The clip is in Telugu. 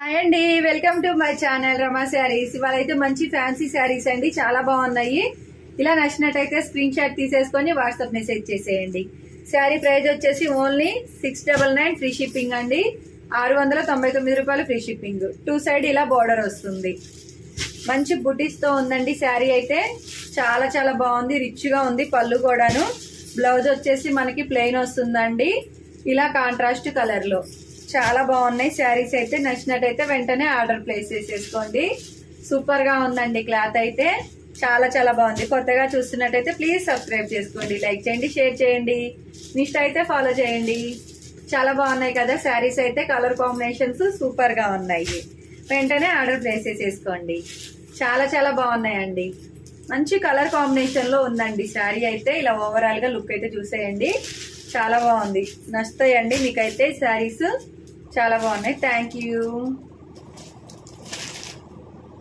హాయ్ అండి, వెల్కమ్ టు మై ఛానల్ రమా శారీస్. ఇవాళైతే మంచి ఫ్యాన్సీ శారీస్ అండి, చాలా బాగున్నాయి. ఇలా నచ్చినట్టయితే స్క్రీన్ షాట్ తీసేసుకొని వాట్సాప్ మెసేజ్ చేసేయండి. శారీ ప్రైస్ వచ్చేసి ఓన్లీ 699 ఫ్రీ షిప్పింగ్ అండి. 699 రూపాయలు ఫ్రీ షిప్పింగ్. 2 సైడ్ ఇలా బోర్డర్ వస్తుంది. మంచి బుటీస్ తో ఉందండి శారీ అయితే. చాలా చాలా బాగుంది, రిచ్ గా ఉంది. పళ్ళు కూడాను. బ్లౌజ్ వచ్చేసి మనకి ప్లెయిన్ వస్తుందండి, ఇలా కాంట్రాస్ట్ కలర్ లో. చాలా బాగున్నాయి శారీస్ అయితే. నచ్చినట్టయితే వెంటనే ఆర్డర్ ప్లేస్ చేసేసుకోండి. సూపర్ గా ఉందండి క్లాత్ అయితే. చాలా చాలా బాగుంది. కొత్తగా చూస్తున్నట్టయితే ప్లీజ్ సబ్స్క్రైబ్ చేసుకోండి, లైక్ చేయండి, షేర్ చేయండి, ఇన్స్టా అయితే ఫాలో చేయండి. చాలా బాగున్నాయి కదా శారీస్ అయితే. కలర్ కాంబినేషన్స్ సూపర్ గా ఉన్నాయి. వెంటనే ఆర్డర్ ప్లేస్ చేసేసుకోండి. చాలా చాలా బాగున్నాయండి. మంచి కలర్ కాంబినేషన్ లో ఉందండి శారీ అయితే. ఇలా ఓవరాల్ గా లుక్ అయితే చూసేయండి. చాలా బాగుంది, నచ్చుతాయండి మీకైతే శారీస్. చాలా బాగున్నాయి. Thank you.